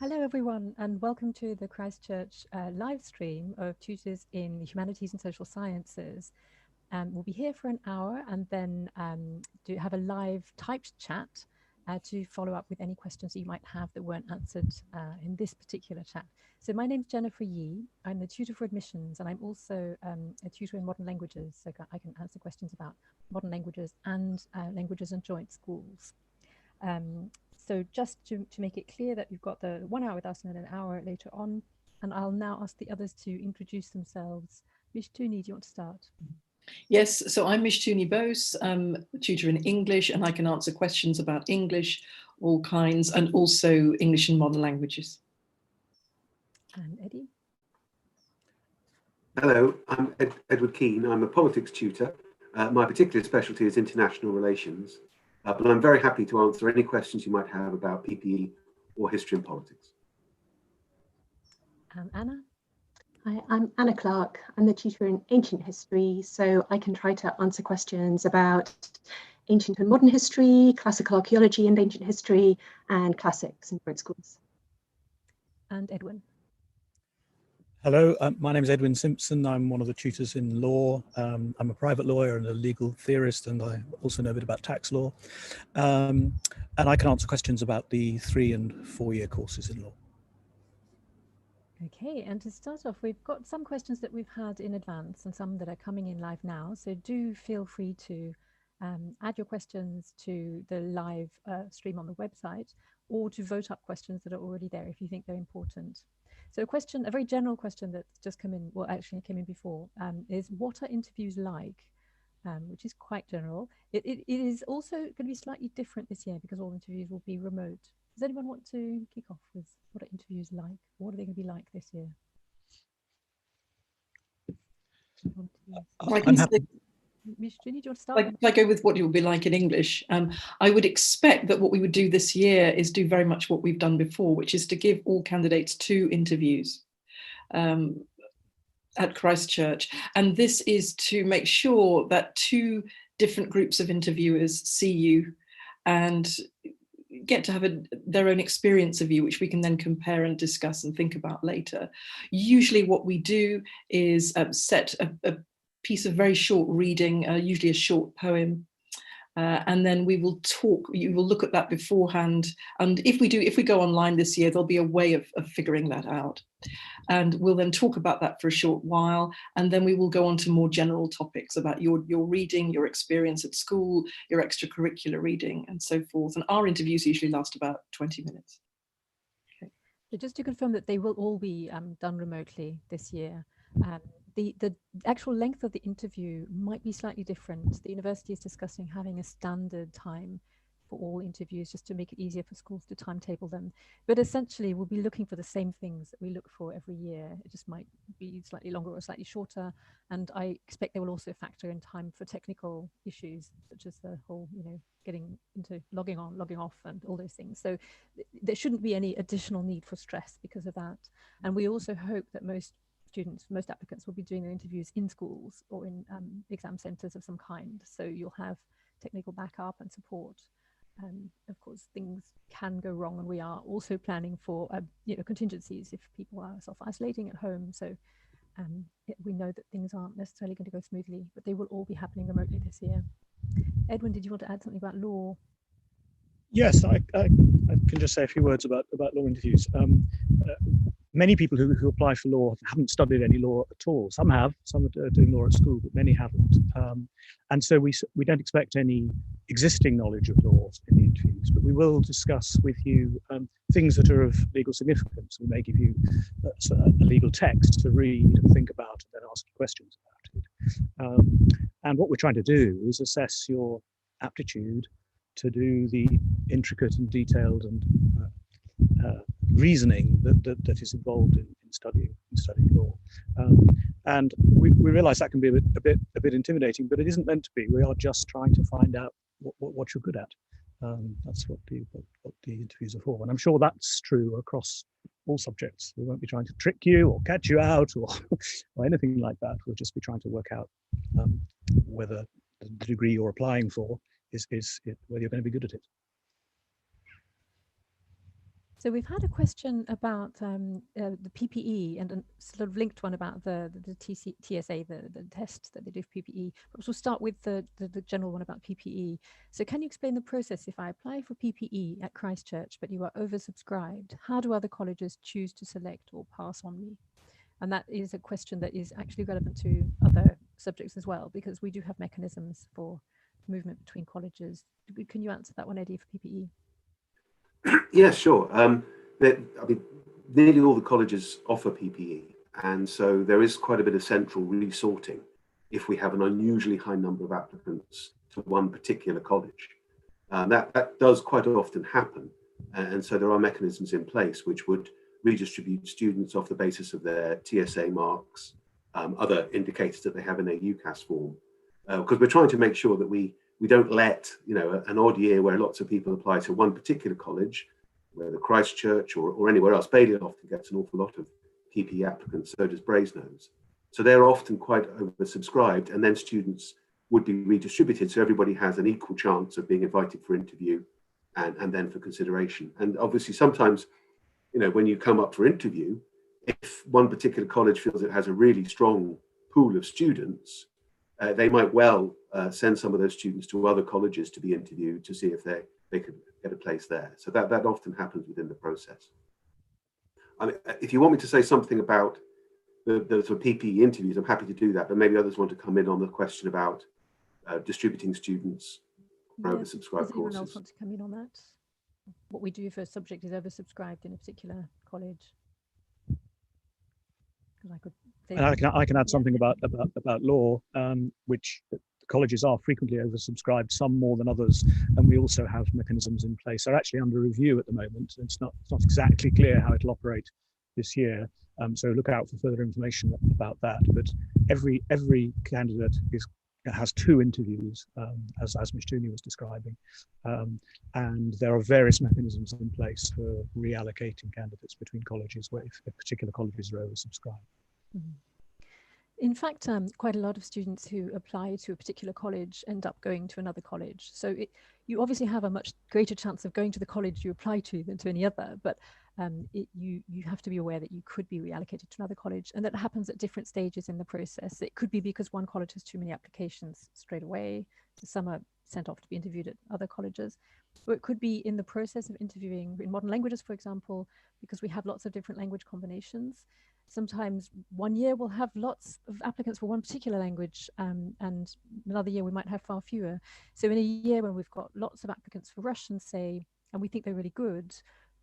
Hello everyone, and welcome to the Christchurch live stream of Tutors in the Humanities and Social Sciences. We'll be here for an hour and then have a live typed chat to follow up with any questions that you might have that weren't answered in this particular chat. So my name's Jennifer Yee. I'm the tutor for admissions, and I'm also a tutor in modern languages, so I can answer questions about modern languages and languages and joint schools. So just to make it clear that you've got the 1 hour with us and then an hour later on, and I'll now ask the others to introduce themselves. Mishtuni, do you want to start? Yes, so I'm Mishtuni Bose, I'm a tutor in English, and I can answer questions about English, all kinds, and also English and modern languages. And Eddie? Hello, I'm Edward Keane. I'm a politics tutor. My particular specialty is international relations, but I'm very happy to answer any questions you might have about PPE or history and politics. And Anna? Hi, I'm Anna Clark. I'm the tutor in ancient history, so I can try to answer questions about ancient and modern history, classical archaeology and ancient history, and classics in joint schools. And Edwin? Hello, my name is Edwin Simpson. I'm one of the tutors in law. I'm a private lawyer and a legal theorist, and I also know a bit about tax law. And I can answer questions about the 3- and 4-year courses in law. Okay, and to start off, we've got some questions that we've had in advance and some that are coming in live now. So do feel free to add your questions to the live stream on the website, or to vote up questions that are already there if you think they're important. So a very general question that's just come in, well, actually came in before, is what are interviews like? Which is quite general. It is also going to be slightly different this year because all interviews will be remote. Does anyone want to kick off with what are interviews like? What are they going to be like this year? I'm happy. Mish, do you want to start? If I go with what it will be like in English, I would expect that what we would do this year is do very much what we've done before, which is to give all candidates 2 interviews at Christchurch. And this is to make sure that 2 different groups of interviewers see you and get to have their own experience of you, which we can then compare and discuss and think about later. Usually what we do is set a piece of very short reading, usually a short poem, and then we will talk. You will look at that beforehand, and if we go online this year, there'll be a way of figuring that out, and we'll then talk about that for a short while, and then we will go on to more general topics about your reading, your experience at school, your extracurricular reading, and so forth. And our interviews usually last about 20 minutes. Okay. So just to confirm that they will all be done remotely this year. The actual length of the interview might be slightly different. The university is discussing having a standard time for all interviews just to make it easier for schools to timetable them. But essentially, we'll be looking for the same things that we look for every year. It just might be slightly longer or slightly shorter. And I expect they will also factor in time for technical issues, such as the whole, getting into logging on, logging off, and all those things. So there shouldn't be any additional need for stress because of that. And we also hope that most applicants will be doing their interviews in schools or in exam centres of some kind. So you'll have technical backup and support. Of course, things can go wrong, and we are also planning for contingencies if people are self-isolating at home. So we know that things aren't necessarily going to go smoothly, but they will all be happening remotely this year. Edwin, did you want to add something about law? Yes, I can just say a few words about law interviews. Many people who apply for law haven't studied any law at all. Some have, some are doing law at school, but many haven't. And so we don't expect any existing knowledge of law in the interviews, but we will discuss with you things that are of legal significance. We may give you a legal text to read and think about, and then ask you questions about it. And what we're trying to do is assess your aptitude to do the intricate and detailed and reasoning that is involved in studying law, and we realise that can be a bit intimidating, but it isn't meant to be. We are just trying to find out what you're good at. That's what the interviews are for, and I'm sure that's true across all subjects. We won't be trying to trick you or catch you out or anything like that. We'll just be trying to work out whether the degree you're applying for is whether you're going to be good at it. So we've had a question about the PPE and a sort of linked one about the TSA, the test that they do for PPE. But we'll start with the general one about PPE. So can you explain the process if I apply for PPE at Christchurch, but you are oversubscribed? How do other colleges choose to select or pass on me? And that is a question that is actually relevant to other subjects as well, because we do have mechanisms for movement between colleges. Can you answer that one, Eddie, for PPE? Yeah, sure. I mean, nearly all the colleges offer PPE, and so there is quite a bit of central resorting if we have an unusually high number of applicants to one particular college. That does quite often happen, and so there are mechanisms in place which would redistribute students off the basis of their TSA marks, other indicators that they have in their UCAS form, because we're trying to make sure that we don't let, an odd year where lots of people apply to one particular college, whether Christchurch or anywhere else. Balliol often gets an awful lot of PPE applicants, so does Brasenose. So they're often quite oversubscribed, and then students would be redistributed, so everybody has an equal chance of being invited for interview and then for consideration. And obviously sometimes, when you come up for interview, if one particular college feels it has a really strong pool of students, they might well send some of those students to other colleges to be interviewed to see if they could get a place there. So that often happens within the process. I mean, if you want me to say something about the sort of PPE interviews, I'm happy to do that, but maybe others want to come in on the question about distributing students for oversubscribed courses. Does anyone else want to come in on that? What we do if a subject is oversubscribed in a particular college? I can add something about law, which colleges are frequently oversubscribed, some more than others, and we also have mechanisms in place. They're actually under review at the moment. It's not exactly clear how it'll operate this year, so look out for further information about that. But every candidate has 2 interviews, as Mishtuni was describing, and there are various mechanisms in place for reallocating candidates between colleges where if particular colleges are oversubscribed. Mm-hmm. In fact, quite a lot of students who apply to a particular college end up going to another college. So you obviously have a much greater chance of going to the college you apply to than to any other, but you have to be aware that you could be reallocated to another college, and that happens at different stages in the process. It could be because one college has too many applications straight away, so some are sent off to be interviewed at other colleges. Or it could be in the process of interviewing in modern languages, for example, because we have lots of different language combinations. Sometimes one year we'll have lots of applicants for one particular language, and another year we might have far fewer. So in a year when we've got lots of applicants for Russian, say, and we think they're really good,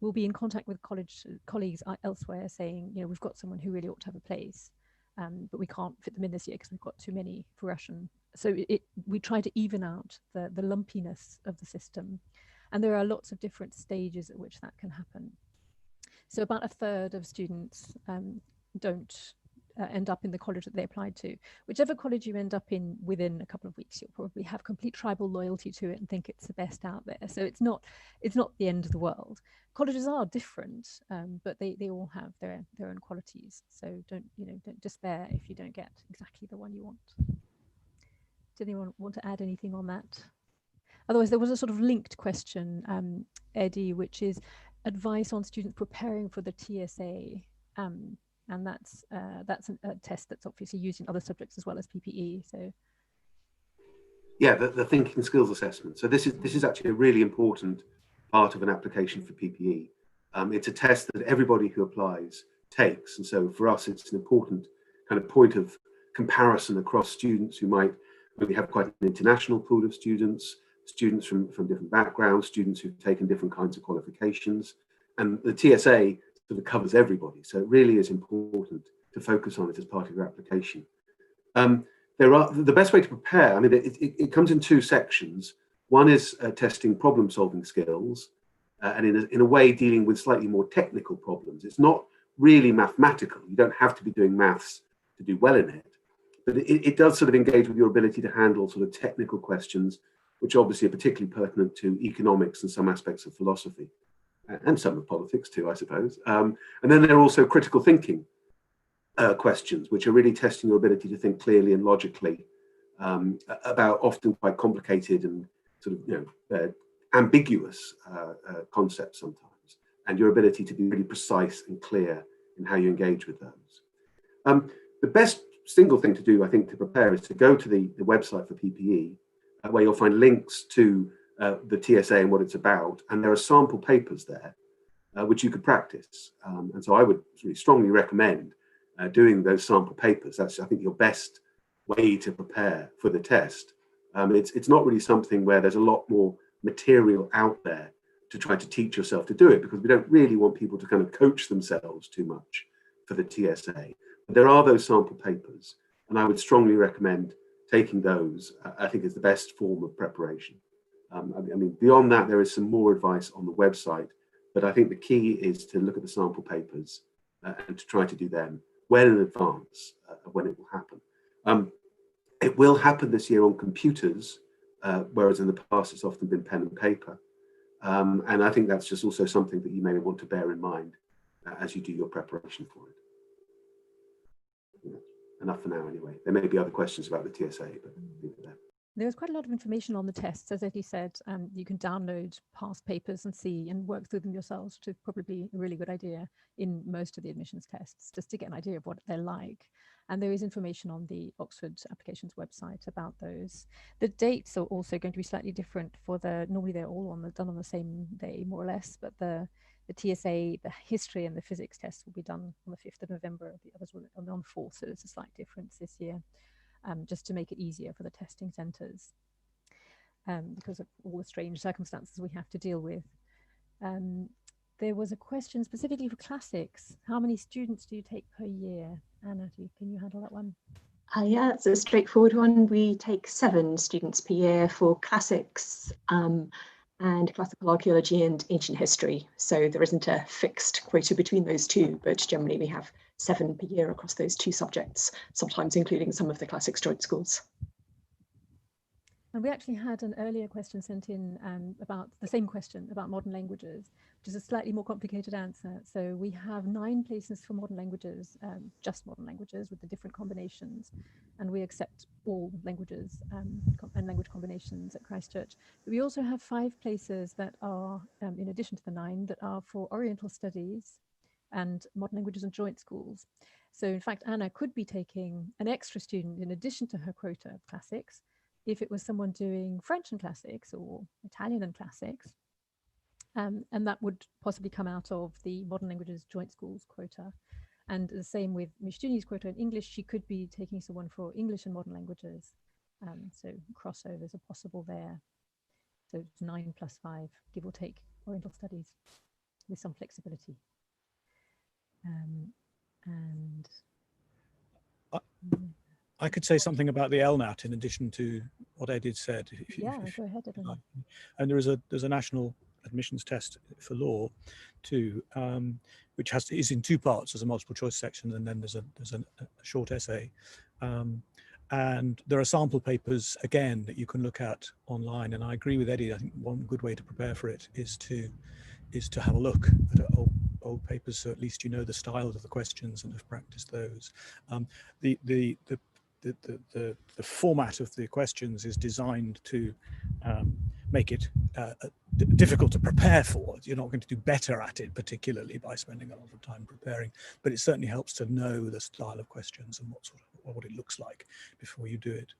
we'll be in contact with colleagues elsewhere saying, we've got someone who really ought to have a place, but we can't fit them in this year because we've got too many for Russian. So we try to even out the lumpiness of the system. And there are lots of different stages at which that can happen. So about a third of students don't end up in the college that they applied to. Whichever college you end up in within a couple of weeks, you'll probably have complete tribal loyalty to it and think it's the best out there. So it's not the end of the world. Colleges are different, but they all have their own qualities. So don't despair if you don't get exactly the one you want. Does anyone want to add anything on that? Otherwise, there was a sort of linked question, Eddie, which is advice on students preparing for the TSA, and that's a test that's obviously used in other subjects as well as PPE. So, yeah, the thinking skills assessment. So this is actually a really important part of an application for PPE. It's a test that everybody who applies takes, and so for us, it's an important kind of point of comparison across students who might maybe have quite an international pool of students from different backgrounds, students who've taken different kinds of qualifications, and the TSA sort of covers everybody. So it really is important to focus on it as part of your application. The best way to prepare, I mean, it comes in 2 sections. One is testing problem-solving skills, and in a way dealing with slightly more technical problems. It's not really mathematical. You don't have to be doing maths to do well in it, but it does sort of engage with your ability to handle sort of technical questions, which obviously are particularly pertinent to economics and some aspects of philosophy, and some of politics too, I suppose. And then there are also critical thinking questions, which are really testing your ability to think clearly and logically about often quite complicated and sort of ambiguous concepts sometimes. and your ability to be really precise and clear in how you engage with those. The best single thing to do, I think, to prepare is to go to the website for PPE, where you'll find links to the TSA and what it's about, and there are sample papers there which you could practice. And so I would really strongly recommend doing those sample papers. That's, I think, your best way to prepare for the test. It's not really something where there's a lot more material out there to try to teach yourself to do it, because we don't really want people to kind of coach themselves too much for the TSA. But there are those sample papers, and I would strongly recommend taking those. I think is the best form of preparation. I mean, beyond that, there is some more advice on the website, but I think the key is to look at the sample papers and to try to do them well in advance of when it will happen. It will happen this year on computers, whereas in the past it's often been pen and paper. And I think that's just also something that you may want to bear in mind as you do your preparation for it. Yeah, enough for now anyway. There may be other questions about the TSA, but leave it there. There's quite a lot of information on the tests, as Eddie said. You can download past papers and see and work through them yourselves, which is probably a really good idea in most of the admissions tests, just to get an idea of what they're like. And there is information on the Oxford applications website about those. The dates are also going to be slightly different for normally they're all done on the same day, more or less, but the TSA, the history and the physics tests will be done on the 5th of November. The others will on the 4th, so there's a slight difference this year. Just to make it easier for the testing centres because of all the strange circumstances we have to deal with. There was a question specifically for classics. How many students do you take per year? Anna, can you handle that one? Yeah, it's a straightforward one. We take 7 students per year for classics and classical archaeology and ancient history. So there isn't a fixed quota between those two, but generally we have 7 per year across those 2 subjects, sometimes including some of the classics joint schools. And we actually had an earlier question sent in about the same question about modern languages, which is a slightly more complicated answer. So we have 9 places for modern languages, just modern languages with the different combinations. And we accept all languages and language combinations at Christchurch. But we also have 5 places that are, in addition to the 9, that are for Oriental studies and modern languages and joint schools. So in fact, Anna could be taking an extra student in addition to her quota of classics, if it was someone doing French and classics or Italian and classics, and that would possibly come out of the modern languages joint schools quota. And the same with Mishtuni's quota in English, she could be taking someone for English and modern languages. So crossovers are possible there. So it's 9 plus 5, give or take, Oriental studies with some flexibility. And I could say something about the LNAT in addition to what Edith said. Go ahead, Edith. And there's a national admissions test for law too, which is in 2 parts. There's a multiple choice section, and then there's a short essay. And there are sample papers again that you can look at online. And I agree with Eddie. I think one good way to prepare for it is to have a look at old papers, so at least you know the styles of the questions and have practiced those. The format of the questions is designed to make it difficult to prepare for. You're not going to do better at it, particularly by spending a lot of time preparing, but it certainly helps to know the style of questions and what it looks like before you do it.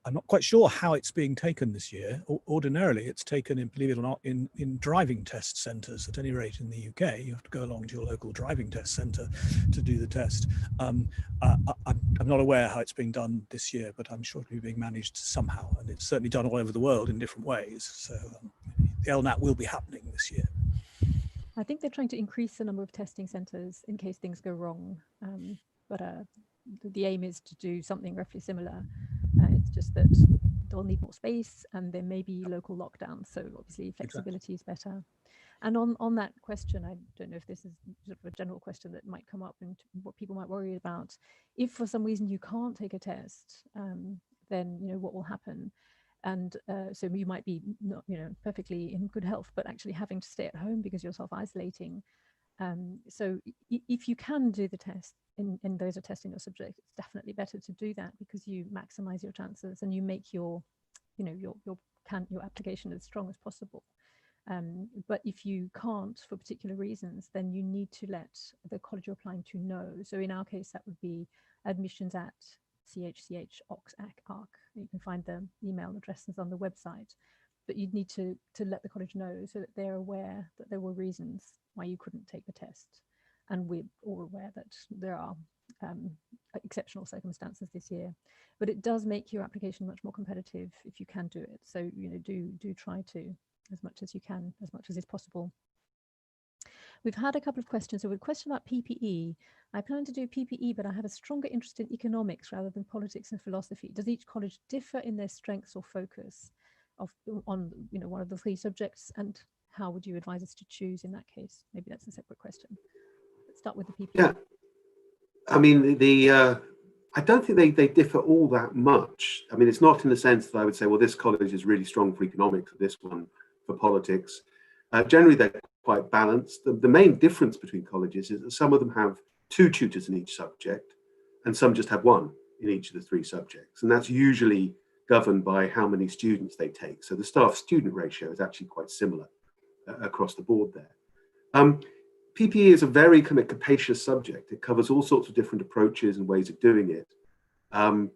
I'm not quite sure how it's being taken this year. Ordinarily, it's taken, believe it or not, in driving test centres. At any rate, in the UK, you have to go along to your local driving test centre to do the test. I'm not aware how it's being done this year, but I'm sure it'll be being managed somehow. And it's certainly done all over the world in different ways. So the LNAT will be happening this year. I think they're trying to increase the number of testing centres in case things go wrong. But the aim is to do something roughly similar. It's just that they'll need more space and there may be local lockdowns. So obviously flexibility is better. And on that question, I don't know if this is sort of a general question that might come up and what people might worry about. If for some reason you can't take a test, then what will happen? And so you might be not, perfectly in good health, but actually having to stay at home because you're self-isolating. So if you can do the test in those are testing your subject, it's definitely better to do that because you maximize your chances and you make your application as strong as possible. But if you can't for particular reasons, then you need to let the college you're applying to know. So in our case, that would be admissions at CHCH ARC. You can find the email addresses on the website, but you'd need to let the college know so that they're aware that there were reasons why you couldn't take the test. And we're all aware that there are exceptional circumstances this year, but it does make your application much more competitive if you can do it. So, you know, do try to, as much as you can, as much as is possible. We've had a couple of questions. So, a question about PPE. I plan to do PPE, but I have a stronger interest in economics rather than politics and philosophy. Does each college differ in their strengths or focus on, you know, one of the three subjects? And how would you advise us to choose in that case? Maybe that's a separate question. Let's start with the PPE. Yeah, I mean, I don't think they differ all that much. I mean, it's not in the sense that I would say, well, this college is really strong for economics, this one for politics. Generally, they're quite balanced. The main difference between colleges is that some of them have 2 tutors in each subject, and some just have 1 in each of the 3 subjects. And that's usually governed by how many students they take. So the staff-student ratio is actually quite similar across the board there. PPE is a very kind of capacious subject. It covers all sorts of different approaches and ways of doing it. And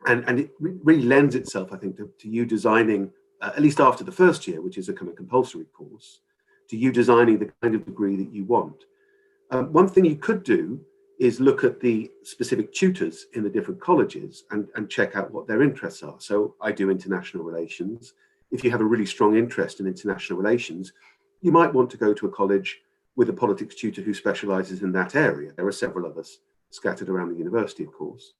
it really lends itself, I think, to you designing, at least after the first year, which is a kind of compulsory course, to you designing the kind of degree that you want. One thing you could do is look at the specific tutors in the different colleges and check out what their interests are. So I do international relations. If you have a really strong interest in international relations, you might want to go to a college with a politics tutor who specializes in that area. There are several of us scattered around the university, of course.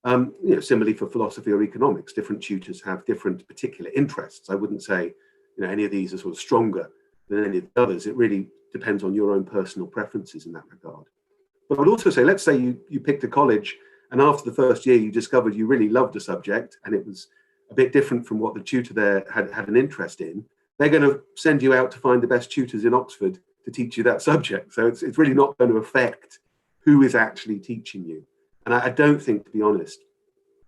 You know, similarly for philosophy or economics, different tutors have different particular interests. I wouldn't say, you know, any of these are sort of stronger than any of the others. It really depends on your own personal preferences in that regard. But I would also say, let's say you picked a college and after the first year you discovered you really loved a subject and it was a bit different from what the tutor there had an interest in. They're going to send you out to find the best tutors in Oxford to teach you that subject. So it's really not going to affect who is actually teaching you. And I don't think, to be honest,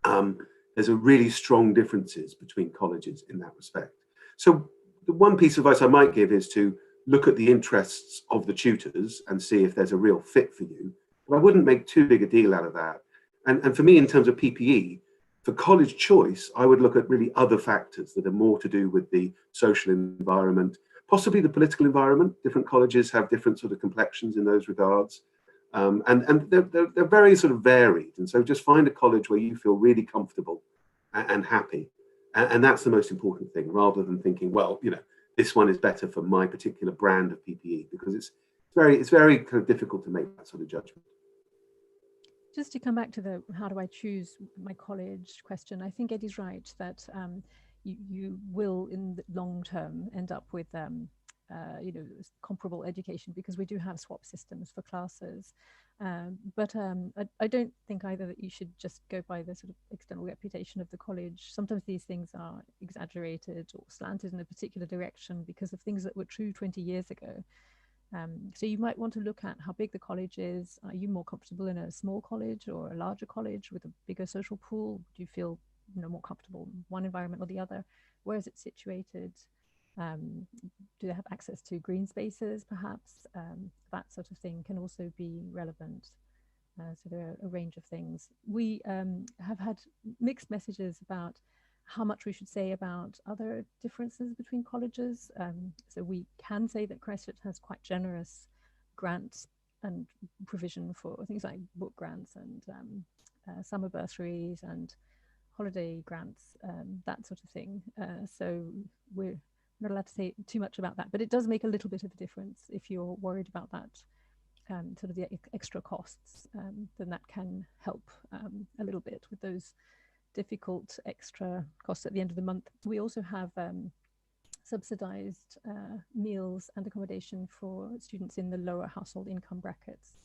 there's a really strong differences between colleges in that respect. So the one piece of advice I might give is to look at the interests of the tutors and see if there's a real fit for you. But I wouldn't make too big a deal out of that. And for me, in terms of PPE, for college choice, I would look at really other factors that are more to do with the social environment, possibly the political environment. Different colleges have different sort of complexions in those regards. And they're very sort of varied. And so just find a college where you feel really comfortable and happy. And that's the most important thing, rather than thinking, well, you know, this one is better for my particular brand of PPE, because it's very kind of difficult to make that sort of judgment. Just to come back to the how do I choose my college question, I think Eddie's right that you will in the long term end up with you know, comparable education, because we do have swap systems for classes. But I don't think either that you should just go by the sort of external reputation of the college. Sometimes these things are exaggerated or slanted in a particular direction because of things that were true 20 years ago. So you might want to look at how big the college is. Are you more comfortable in a small college or a larger college with a bigger social pool? Do you feel, you know, more comfortable in one environment or the other? Where is it situated? Do they have access to green spaces, perhaps? That sort of thing can also be relevant. So there are a range of things. We have had mixed messages about how much we should say about other differences between colleges. So we can say that Christchurch has quite generous grants and provision for things like book grants and summer bursaries and holiday grants, that sort of thing. So we're not allowed to say too much about that, but it does make a little bit of a difference if you're worried about that, sort of the extra costs, then that can help a little bit with those difficult extra costs at the end of the month. We also have subsidized meals and accommodation for students in the lower household income brackets.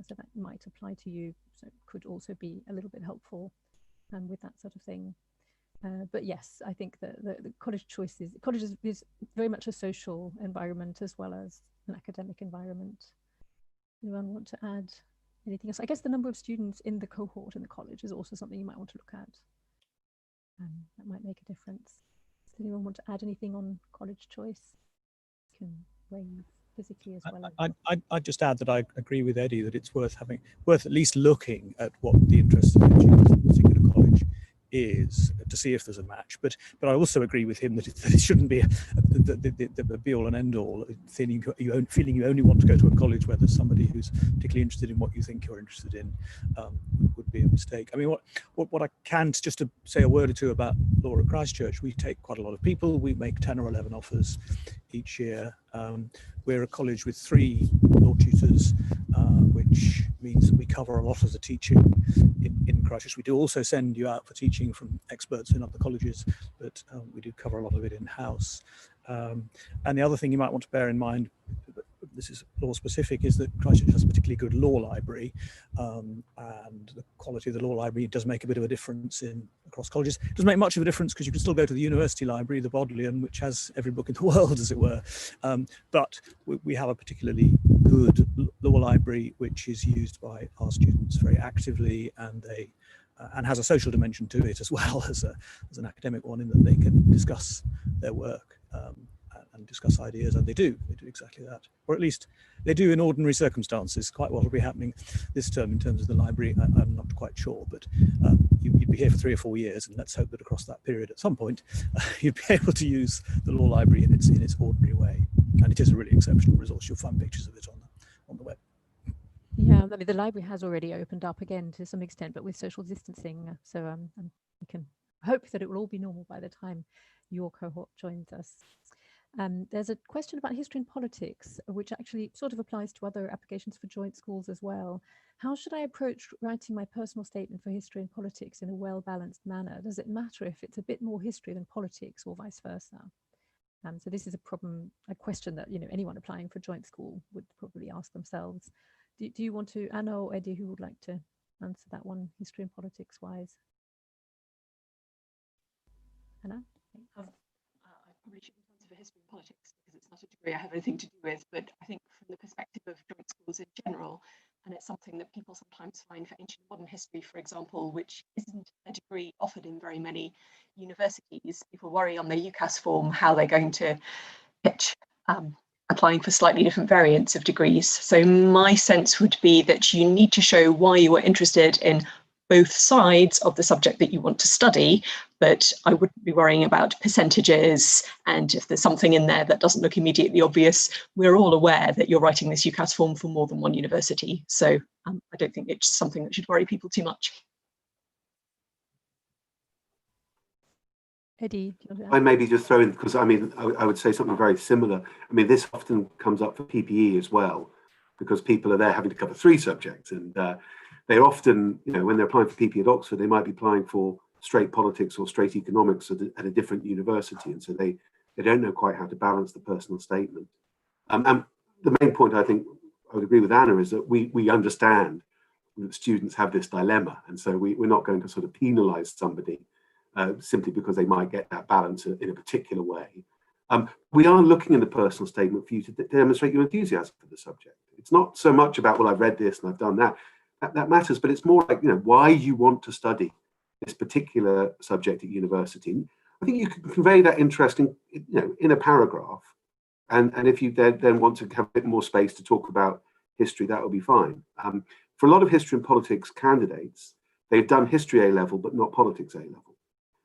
So that might apply to you. So it could also be a little bit helpful with that sort of thing. But yes, I think that the college is very much a social environment as well as an academic environment. Anyone want to add anything else? I guess the number of students in the cohort in the college is also something you might want to look at. That might make a difference. Does anyone want to add anything on college choice? can waive physically as well as. I'd just add that I agree with Eddie that it's worth at least looking at what the interest of a particular college is to see if there's a match. But I also agree with him that it shouldn't be the be all and end all. Feeling you only want to go to a college where there's somebody who's particularly interested in what you think you're interested in would be a mistake. I mean, what I can, just to say a word or two about law at Christchurch, we take quite a lot of people. We make 10 or 11 offers each year. We're a college with 3 law tutors, which means that we cover a lot of the teaching in Christchurch. We do also send you out for teaching from experts in other colleges, but we do cover a lot of it in-house. And the other thing you might want to bear in mind, this is law specific, is that Christchurch has a particularly good law library, and the quality of the law library does make a bit of a difference across colleges. It doesn't make much of a difference because you can still go to the university library, the Bodleian, which has every book in the world, as it were. But we have a particularly good law library, which is used by our students very actively, and has a social dimension to it as well as an academic one, in that they can discuss their work and discuss ideas, and they do exactly that, or at least they do in ordinary circumstances. Quite what will be happening this term in terms of the library, I'm not quite sure, but you'd be here for 3 or 4 years, and let's hope that across that period at some point you'd be able to use the law library in its ordinary way, and it is a really exceptional resource. You'll find pictures of it on the web. Yeah, I mean, the library has already opened up again to some extent, but with social distancing. So we can hope that it will all be normal by the time your cohort joins us. There's a question about history and politics, which actually sort of applies to other applications for joint schools as well. How should I approach writing my personal statement for history and politics in a well-balanced manner? Does it matter if it's a bit more history than politics, or vice versa? So this is a question that anyone applying for joint school would probably ask themselves. Do you want to, Anna or Eddie, who would like to answer that one, history and politics wise? Anna? I probably shouldn't answer for history and politics because it's not a degree I have anything to do with, but I think from the perspective of joint schools in general, and it's something that people sometimes find for ancient and modern history, for example, which isn't a degree offered in very many universities. People worry on their UCAS form how they're going to pitch applying for slightly different variants of degrees. So my sense would be that you need to show why you are interested in both sides of the subject that you want to study, but I wouldn't be worrying about percentages, and if there's something in there that doesn't look immediately obvious. We're all aware that you're writing this UCAS form for more than one university, so I don't think it's something that should worry people too much. Eddie, I maybe just throw in, because I mean, I would say something very similar. I mean, this often comes up for PPE as well, because people are there having to cover 3 subjects, and they're often, when they're applying for PPE at Oxford, they might be applying for straight politics or straight economics at a different university, and so they don't know quite how to balance the personal statement. And the main point, I think I would agree with Anna, is that we understand that students have this dilemma, and so we're not going to sort of penalise somebody simply because they might get that balance in a particular way. We are looking in the personal statement for you to demonstrate your enthusiasm for the subject. It's not so much about, well, I've read this and I've done that. That matters, but it's more like, why you want to study this particular subject at university. I think you can convey that interest in a paragraph, and if you then want to have a bit more space to talk about history, that will be fine. For a lot of history and politics candidates, they've done history A-level, but not politics A-level.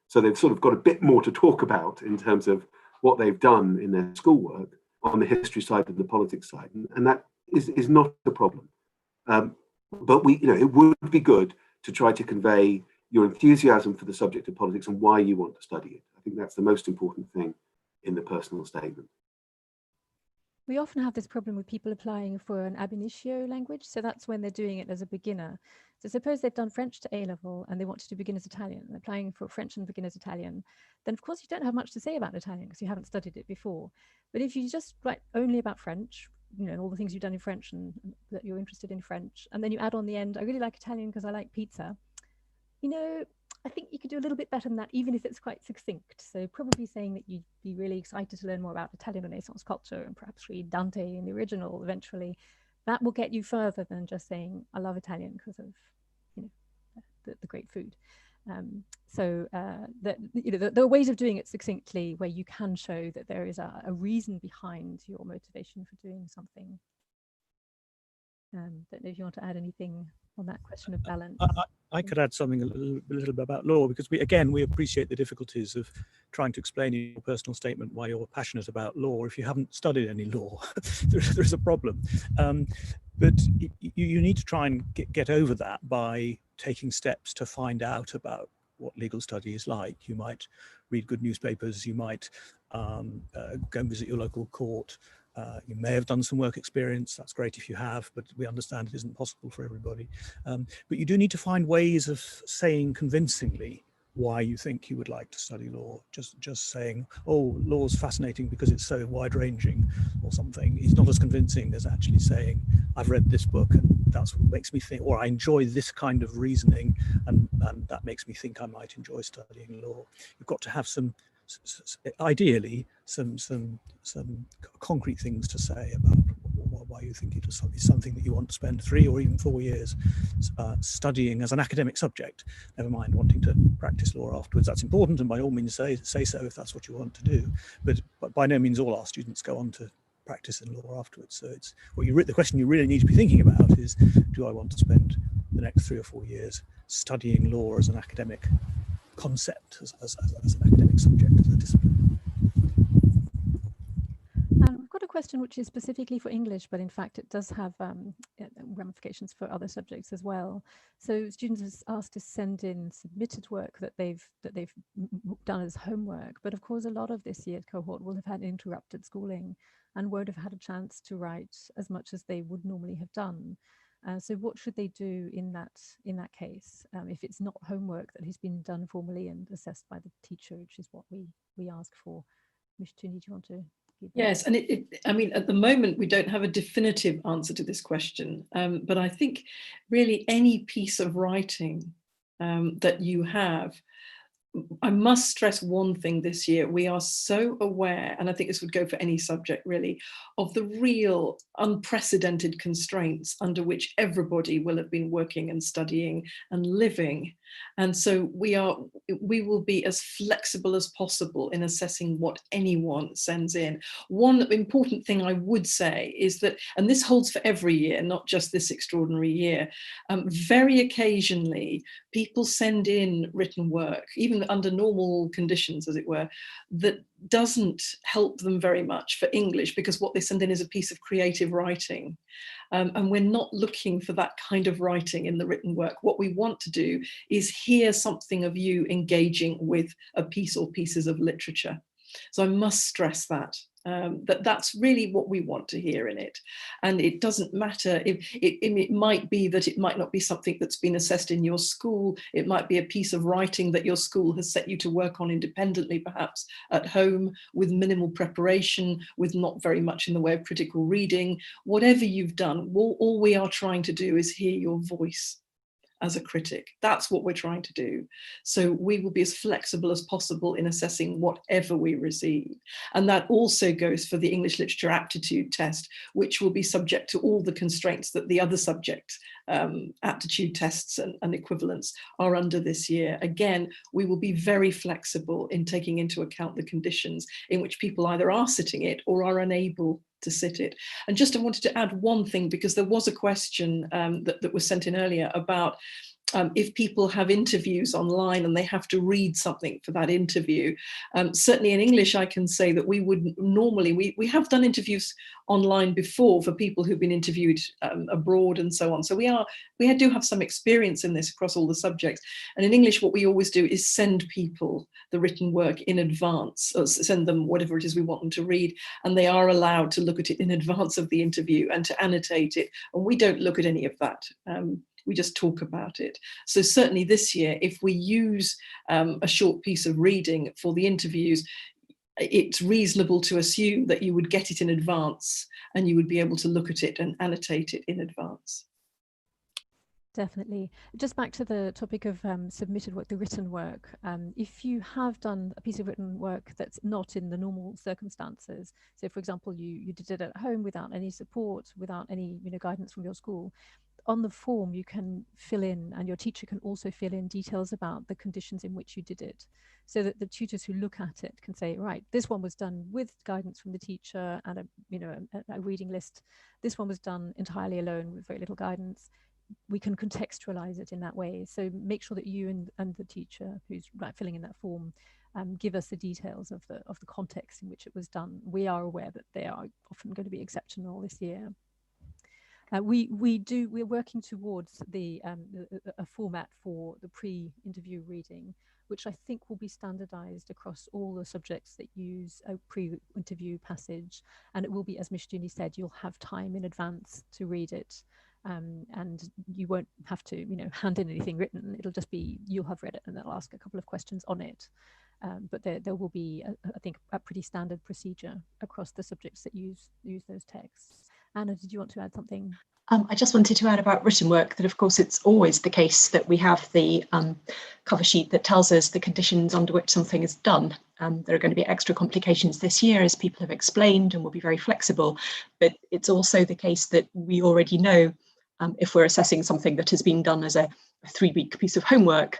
So they've sort of got a bit more to talk about in terms of what they've done in their schoolwork on the history side and the politics side, and that is not a problem. But it would be good to try to convey your enthusiasm for the subject of politics and why you want to study it. I think that's the most important thing in the personal statement. We often have this problem with people applying for an ab initio language. So that's when they're doing it as a beginner. So suppose they've done French to A-level and they want to do beginner's Italian, and applying for French and beginner's Italian, then of course you don't have much to say about Italian because you haven't studied it before. But if you just write only about French, all the things you've done in French and that you're interested in French, and then you add on the end, I really like Italian because I like pizza, I think you could do a little bit better than that, even if it's quite succinct. So probably saying that you'd be really excited to learn more about Italian Renaissance culture and perhaps read Dante in the original eventually. That will get you further than just saying, I love Italian because of, the great food. There are ways of doing it succinctly where you can show that there is a reason behind your motivation for doing something. Don't know if you want to add anything on that question of balance. I could add something a little bit about law, because we appreciate the difficulties of trying to explain in your personal statement why you're passionate about law if you haven't studied any law. There's a problem. But you need to try and get over that by taking steps to find out about what legal study is like. You might read good newspapers, you might go and visit your local court. You may have done some work experience. That's great if you have, but we understand it isn't possible for everybody. But you do need to find ways of saying convincingly why you think you would like to study law. Just saying, oh, law's fascinating because it's so wide-ranging or something, is not as convincing as actually saying, I've read this book and that's what makes me think, or I enjoy this kind of reasoning and that makes me think I might enjoy studying law. You've got to have some, ideally, some concrete things to say about why you think it is something that you want to spend 3 or even 4 years studying as an academic subject, never mind wanting to practice law afterwards. That's important, and by all means say so if that's what you want to do, but by no means all our students go on to practice in law afterwards. So it's the question you really need to be thinking about is, do I want to spend the next 3 or 4 years studying law as an academic concept, as an academic subject, as a discipline? We've got a question which is specifically for English, but in fact it does have ramifications for other subjects as well. So students are asked to send in submitted work that they've done as homework, but of course a lot of this year cohort will have had interrupted schooling and won't have had a chance to write as much as they would normally have done. So what should they do in that case if it's not homework that has been done formally and assessed by the teacher, which is what we ask for? Mishtuni, do you want to? Yes, and I mean, at the moment, we don't have a definitive answer to this question, but I think really any piece of writing that you have, I must stress one thing this year. We are so aware, and I think this would go for any subject really, of the real unprecedented constraints under which everybody will have been working and studying and living. And so we will be as flexible as possible in assessing what anyone sends in. One important thing I would say is that, and this holds for every year, not just this extraordinary year, very occasionally people send in written work, even under normal conditions, as it were, that doesn't help them very much for English, because what they send in is a piece of creative writing. And we're not looking for that kind of writing in the written work. What we want to do is hear something of you engaging with a piece or pieces of literature. So I must stress that. That's really what we want to hear in it. And it doesn't matter if it might be that it might not be something that's been assessed in your school. It might be a piece of writing that your school has set you to work on independently, perhaps at home, with minimal preparation, with not very much in the way of critical reading. Whatever you've done, all we are trying to do is hear your voice as a critic. That's what we're trying to do. So we will be as flexible as possible in assessing whatever we receive. And that also goes for the English Literature Aptitude Test, which will be subject to all the constraints that the other subject aptitude tests and equivalents are under this year. Again, we will be very flexible in taking into account the conditions in which people either are sitting it or are unable to sit it. And just I wanted to add one thing, because there was a question that was sent in earlier about if people have interviews online and they have to read something for that interview. Certainly in English, I can say that we would normally, we have done interviews online before for people who've been interviewed abroad and so on. So we do have some experience in this across all the subjects. And in English, what we always do is send people the written work in advance, or send them whatever it is we want them to read. And they are allowed to look at it in advance of the interview and to annotate it. And we don't look at any of that. We just talk about it. So certainly this year, if we use a short piece of reading for the interviews, it's reasonable to assume that you would get it in advance and you would be able to look at it and annotate it in advance. Definitely. Just back to the topic of submitted work, the written work. If you have done a piece of written work that's not in the normal circumstances, so for example, you did it at home without any support, without any guidance from your school, on the form you can fill in, and your teacher can also fill in details about the conditions in which you did it, so that the tutors who look at it can say, right, this one was done with guidance from the teacher and a reading list. This one was done entirely alone with very little guidance. We can contextualize it in that way. So make sure that you and the teacher who's filling in that form give us the details of the context in which it was done. We are aware that they are often going to be exceptional this year. We're working towards a format for the pre-interview reading, which I think will be standardized across all the subjects that use a pre-interview passage, and it will be, as Ms. Junie said, you'll have time in advance to read it, and you won't have to hand in anything written. It'll just be, you'll have read it and they'll ask a couple of questions on it. But there will be, I think, a pretty standard procedure across the subjects that use those texts. Anna, did you want to add something? I just wanted to add about written work that, of course, it's always the case that we have the cover sheet that tells us the conditions under which something is done. There are going to be extra complications this year, as people have explained, and will be very flexible. But it's also the case that we already know if we're assessing something that has been done as a 3-week piece of homework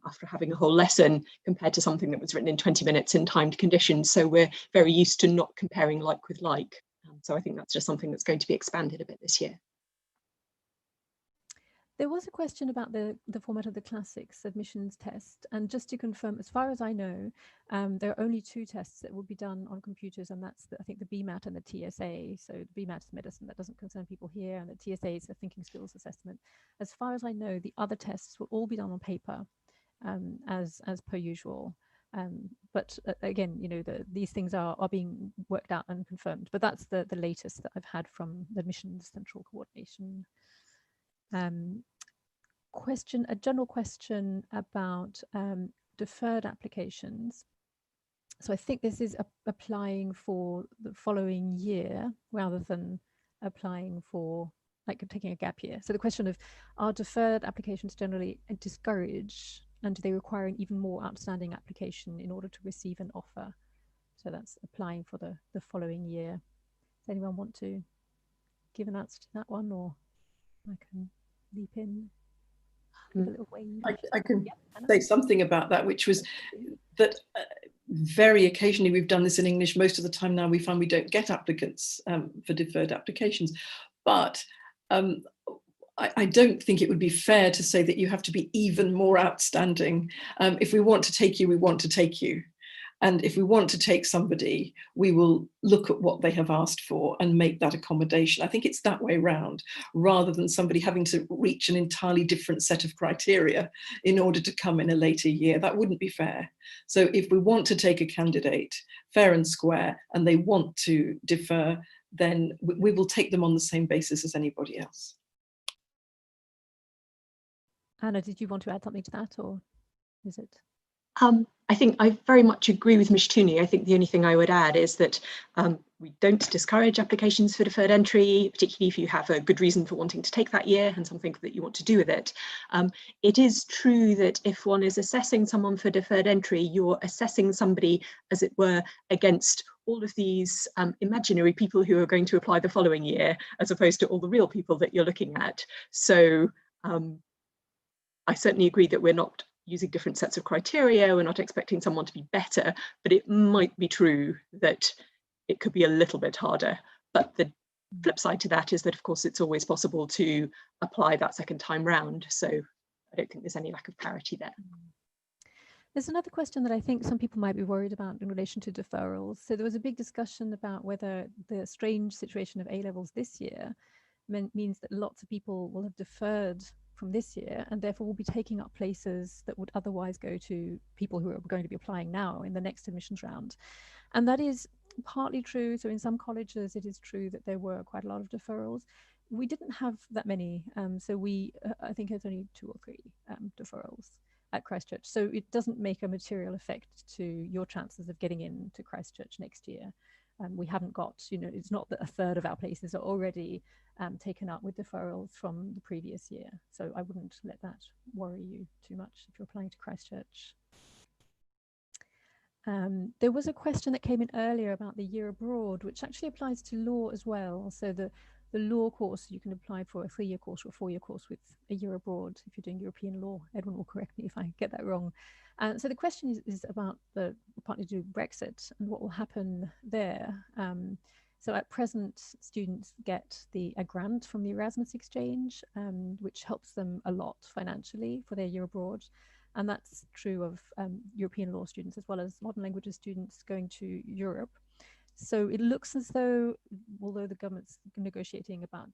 after having a whole lesson, compared to something that was written in 20 minutes in timed conditions. So we're very used to not comparing like with like. So I think that's just something that's going to be expanded a bit this year. There was a question about the format of the classics admissions test, and just to confirm, as far as I know, there are only 2 tests that will be done on computers, and that's I think the BMAT and the TSA. So the BMAT is medicine, that doesn't concern people here, and the TSA is a thinking skills assessment. As far as I know, the other tests will all be done on paper, as per usual. But again, these things are being worked out and confirmed. But that's the latest that I've had from the admissions central coordination. A general question about deferred applications. So I think this is applying for the following year rather than applying for taking a gap year. So the question of, are deferred applications generally discouraged, and do they require an even more outstanding application in order to receive an offer? So that's applying for the following year. Does anyone want to give an answer to that one, or I can leap in? A little wave. I can say something about that, which was that very occasionally, we've done this in English, most of the time now we find we don't get applicants for deferred applications. But I don't think it would be fair to say that you have to be even more outstanding. If we want to take you, we want to take you. And if we want to take somebody, we will look at what they have asked for and make that accommodation. I think it's that way round, rather than somebody having to reach an entirely different set of criteria in order to come in a later year. That wouldn't be fair. So if we want to take a candidate fair and square, and they want to defer, then we will take them on the same basis as anybody else. Anna, did you want to add something to that, or is it? I think I very much agree with Ms. Tooney. I think the only thing I would add is that we don't discourage applications for deferred entry, particularly if you have a good reason for wanting to take that year and something that you want to do with it. It is true that if one is assessing someone for deferred entry, you're assessing somebody, as it were, against all of these imaginary people who are going to apply the following year, as opposed to all the real people that you're looking at. So I certainly agree that we're not using different sets of criteria, we're not expecting someone to be better, but it might be true that it could be a little bit harder. But the flip side to that is that, of course, it's always possible to apply that second time round. So I don't think there's any lack of parity there. There's another question that I think some people might be worried about in relation to deferrals. So there was a big discussion about whether the strange situation of A-levels this year means that lots of people will have deferred from this year, and therefore will be taking up places that would otherwise go to people who are going to be applying now in the next admissions round. And that is partly true. So in some colleges, it is true that there were quite a lot of deferrals. We didn't have that many. So we, I think it's only 2 or 3 deferrals at Christchurch. So it doesn't make a material effect to your chances of getting into Christchurch next year. We haven't got, it's not that a third of our places are already taken up with deferrals from the previous year. So I wouldn't let that worry you too much if you're applying to Christchurch. There was a question that came in earlier about the year abroad, which actually applies to law as well. So the The law course, you can apply for a 3-year course or a 4-year course with a year abroad if you're doing European law. Edwin will correct me if I get that wrong. So the question is about partly to do with Brexit and what will happen there. So at present, students get a grant from the Erasmus Exchange, which helps them a lot financially for their year abroad. And that's true of European law students as well as modern languages students going to Europe. So it looks as though, although the government's negotiating about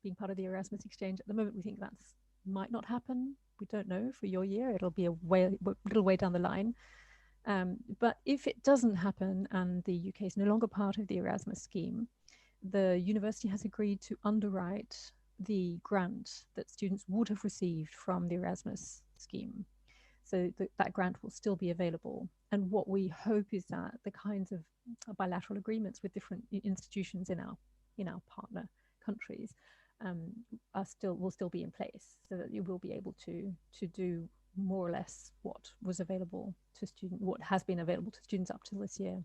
being part of the Erasmus Exchange, at the moment we think that might not happen. We don't know for your year. It'll be a little way down the line. But if it doesn't happen and the UK is no longer part of the Erasmus scheme, the university has agreed to underwrite the grant that students would have received from the Erasmus scheme. So that grant will still be available. And what we hope is that the kinds of bilateral agreements with different institutions in our partner countries will still be in place, so that you will be able to do more or less what has been available to students up to this year.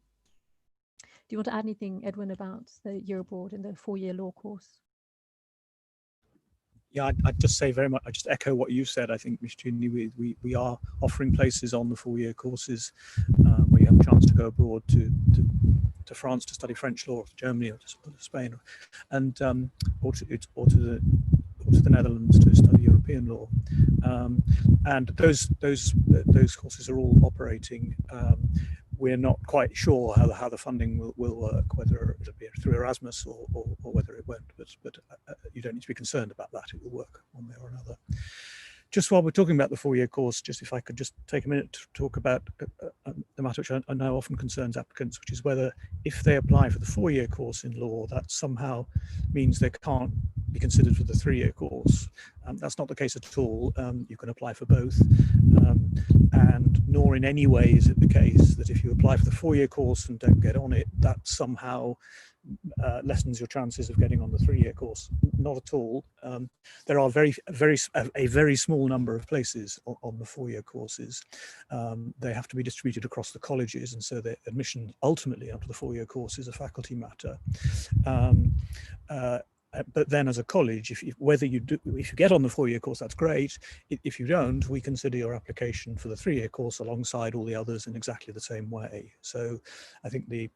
Do you want to add anything, Edwin, about the year abroad in the 4-year law course? Yeah, I'd just say very much, I just echo what you said. I think, Ms. Ginny, we are offering places on the 4-year courses where you have a chance to go abroad to France to study French law, or to Germany, or to Spain, and or to the Netherlands to study European law. And those courses are all operating. We're not quite sure how the funding will work, whether it'll be through Erasmus or whether it won't, but you don't need to be concerned about that. It will work one way or another. Just while we're talking about the 4-year course, just if I could just take a minute to talk about the matter which I know often concerns applicants, which is whether if they apply for the 4-year course in law, that somehow means they can't be considered for the 3-year course. That's not the case at all. You can apply for both, and nor in any way is it the case that if you apply for the 4-year course and don't get on it, that somehow lessens your chances of getting on the 3-year course. Not at all. There are a very small number of places on the 4-year courses. They have to be distributed across the colleges, and so the admission ultimately onto the 4-year course is a faculty matter. But then as a college, if you get on the 4-year course, that's great. If you don't, we consider your application for the 3-year course alongside all the others in exactly the same way. So I think the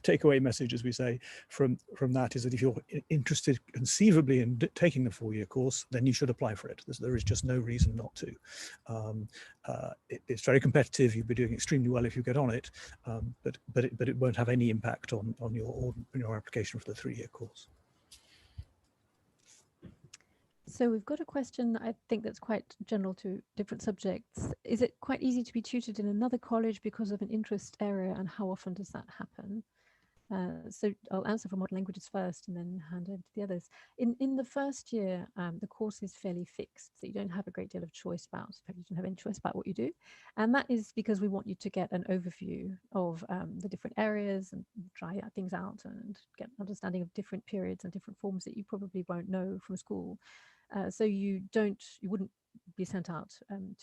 takeaway message, as we say, from that is that if you're interested conceivably in taking the 4-year course, then you should apply for it. There is just no reason not to. It's very competitive. You'll be doing extremely well if you get on it, but it won't have any impact on your application for the 3-year course. So we've got a question, I think, that's quite general to different subjects. Is it quite easy to be tutored in another college because of an interest area, and how often does that happen? So I'll answer for modern languages first and then hand over to the others. In the first year, the course is fairly fixed, so you don't have a great deal of choice about, in fact, you don't have any choice about what you do. And that is because we want you to get an overview of the different areas and try things out and get an understanding of different periods and different forms that you probably won't know from school. So you wouldn't be sent out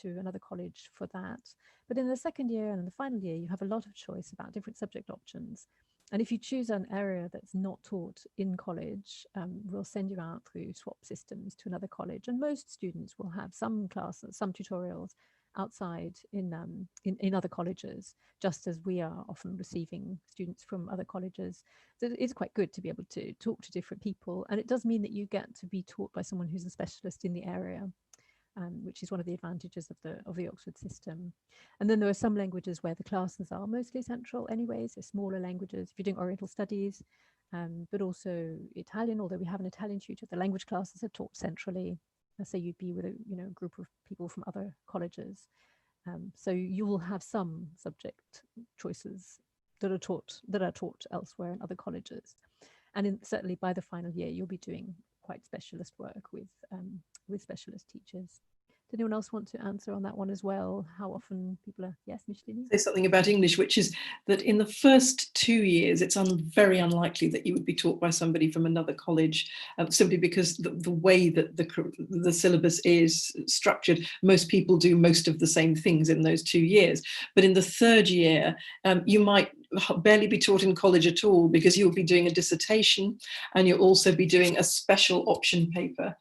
to another college for that. But in the second year and in the final year, you have a lot of choice about different subject options. And if you choose an area that's not taught in college, we'll send you out through swap systems to another college. And most students will have some classes, some tutorials outside in other colleges, just as we are often receiving students from other colleges. So it's quite good to be able to talk to different people. And it does mean that you get to be taught by someone who's a specialist in the area, which is one of the advantages of the Oxford system. And then there are some languages where the classes are mostly central anyways, so smaller languages, if you're doing Oriental Studies, but also Italian, although we have an Italian tutor, the language classes are taught centrally. So you'd be with a group of people from other colleges. So you will have some subject choices that are taught elsewhere in other colleges. And certainly by the final year, you'll be doing quite specialist work with specialist teachers. Did anyone else want to answer on that one as well? How often people are, yes, Micheline? Say something about English, which is that in the first 2 years, it's very unlikely that you would be taught by somebody from another college, simply because the way that the syllabus is structured, most people do most of the same things in those 2 years. But in the third year, you might barely be taught in college at all, because you'll be doing a dissertation and you'll also be doing a special option paper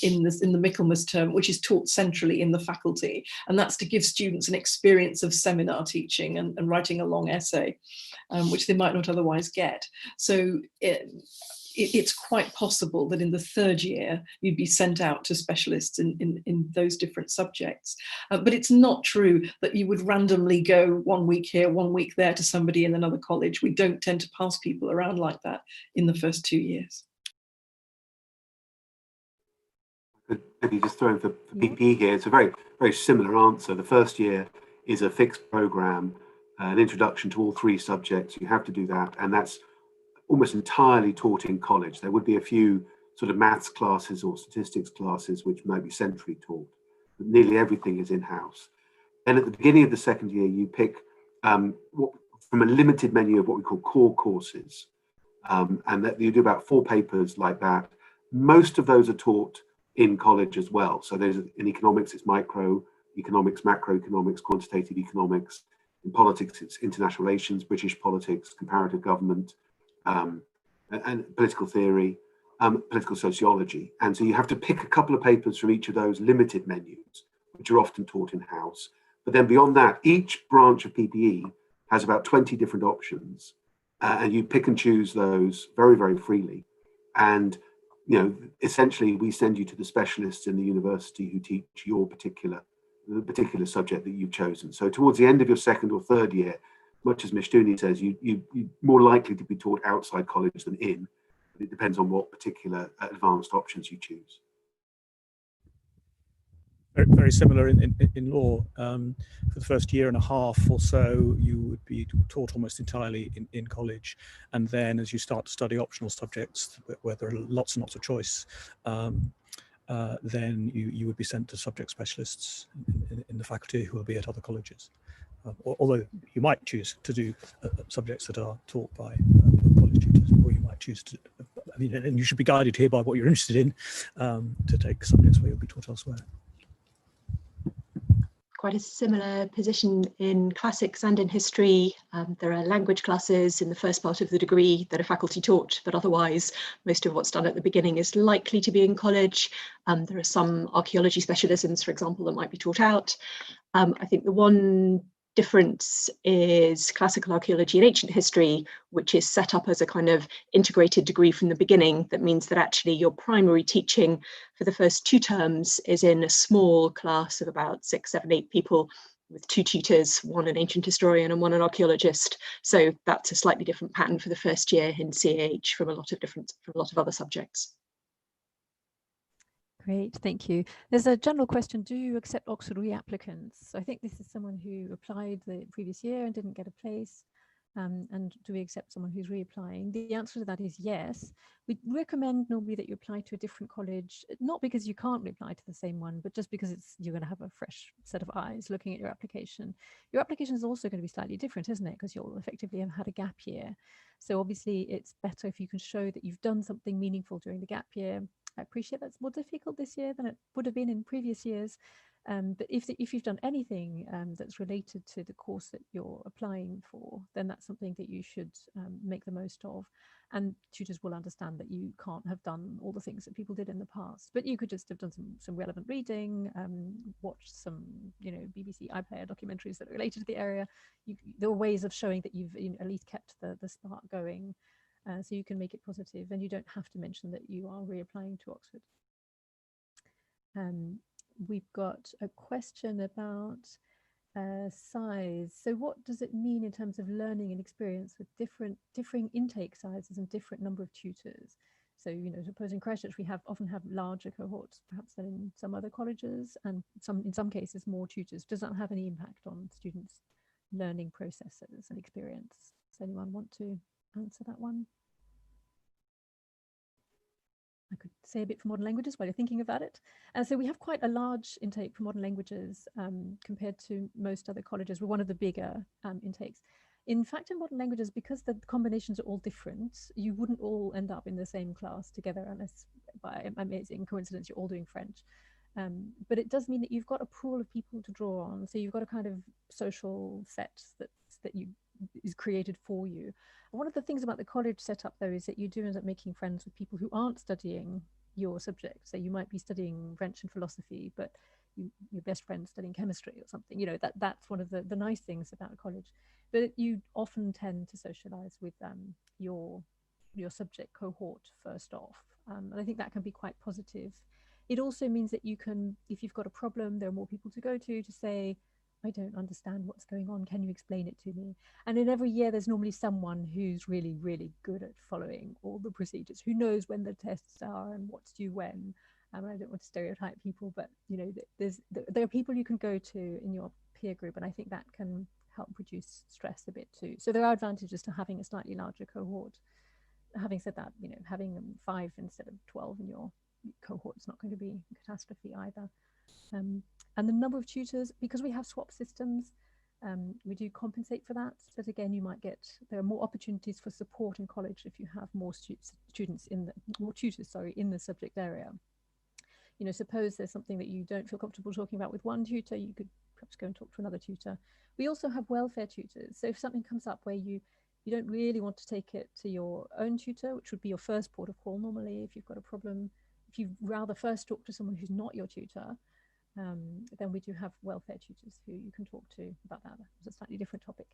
in the Michaelmas term, which is taught centrally in the faculty. And that's to give students an experience of seminar teaching and writing a long essay, which they might not otherwise get. So it's quite possible that in the third year you'd be sent out to specialists in those different subjects. But it's not true that you would randomly go 1 week here, 1 week there to somebody in another college. We don't tend to pass people around like that in the first 2 years. Maybe just throw in for PPE here, it's a very, very similar answer. The first year is a fixed program, an introduction to all 3 subjects. You have to do that, and that's almost entirely taught in college. There would be a few sort of maths classes or statistics classes which might be centrally taught, but nearly everything is in-house. And at the beginning of the second year, you pick from a limited menu of what we call core courses, and that you do about 4 papers like that. Most of those are taught in college as well. So there's in economics, it's microeconomics, macroeconomics, quantitative economics. In politics, it's international relations, British politics, comparative government, and political theory, political sociology. And so you have to pick a couple of papers from each of those limited menus, which are often taught in-house. But then beyond that, each branch of PPE has about 20 different options, and you pick and choose those very, very freely. And essentially, we send you to the specialists in the university who teach the particular subject that you've chosen. So towards the end of your second or third year, much as Mishtuni says, you're more likely to be taught outside college than in. It depends on what particular advanced options you choose. Very, very similar in law. For the first year and a half or so, you would be taught almost entirely in college. And then as you start to study optional subjects where there are lots and lots of choice, then you would be sent to subject specialists in the faculty who will be at other colleges. Although you might choose to do subjects that are taught by college tutors, or you might choose to, and you should be guided here by what you're interested in, to take subjects where you'll be taught elsewhere. Quite a similar position in classics and in history. There are language classes in the first part of the degree that are faculty taught, but otherwise most of what's done at the beginning is likely to be in college. There are some archaeology specialisms, for example, that might be taught out. I think the one difference is classical archaeology and ancient history, which is set up as a kind of integrated degree from the beginning. That means that actually your primary teaching for the first 2 terms is in a small class of about 6, 7, 8 people with 2 tutors, one an ancient historian and one an archaeologist. So that's a slightly different pattern for the first year in CAH from a lot of other subjects. Great, thank you. There's a general question, do you accept Oxford reapplicants? I think this is someone who applied the previous year and didn't get a place. And do we accept someone who's reapplying? The answer to that is yes. We recommend normally that you apply to a different college, not because you can't reapply to the same one, but just because you're going to have a fresh set of eyes looking at your application. Your application is also going to be slightly different, isn't it? Because you'll effectively have had a gap year. So obviously it's better if you can show that you've done something meaningful during the gap year. I appreciate that's more difficult this year than it would have been in previous years. But if you've done anything that's related to the course that you're applying for, then that's something that you should make the most of. And tutors will understand that you can't have done all the things that people did in the past, but you could just have done some relevant reading, watched some BBC iPlayer documentaries that are related to the area. There are ways of showing that you've at least kept the spark going. So you can make it positive, and you don't have to mention that you are reapplying to Oxford. We've got a question about size. So what does it mean in terms of learning and experience with differing intake sizes and different number of tutors? So, suppose in Christchurch we often have larger cohorts, perhaps than in some other colleges, and in some cases more tutors. Does that have any impact on students' learning processes and experience? Does anyone want to answer that one? I could say a bit for modern languages while you're thinking about it. And so we have quite a large intake for modern languages compared to most other colleges. We're one of the bigger intakes. In fact, in modern languages, because the combinations are all different, you wouldn't all end up in the same class together unless by amazing coincidence you're all doing French. But it does mean that you've got a pool of people to draw on. So you've got a kind of social set that you is created for you. And one of the things about the college setup, though, is that you do end up making friends with people who aren't studying your subject. So you might be studying French and philosophy, but your best friend's studying chemistry or something. You know, that's one of the nice things about college. But you often tend to socialize with your subject cohort first off. And I think that can be quite positive. It also means that you can, if you've got a problem, there are more people to go to say, I don't understand what's going on. Can you explain it to me? And in every year, there's normally someone who's really, really good at following all the procedures, who knows when the tests are and what's due when. I don't want to stereotype people, but you know, there are people you can go to in your peer group, and I think that can help reduce stress a bit too. So there are advantages to having a slightly larger cohort. Having said that, you know, having 5 instead of 12 in your cohort is not going to be a catastrophe either. And the number of tutors, because we have swap systems, we do compensate for that. But again, there are more opportunities for support in college if you have more tutors in the subject area. You know, suppose there's something that you don't feel comfortable talking about with one tutor, you could perhaps go and talk to another tutor. We also have welfare tutors. So if something comes up where you don't really want to take it to your own tutor, which would be your first port of call normally if you've got a problem, if you'd rather first talk to someone who's not your tutor, then we do have welfare tutors who you can talk to about that. It's a slightly different topic.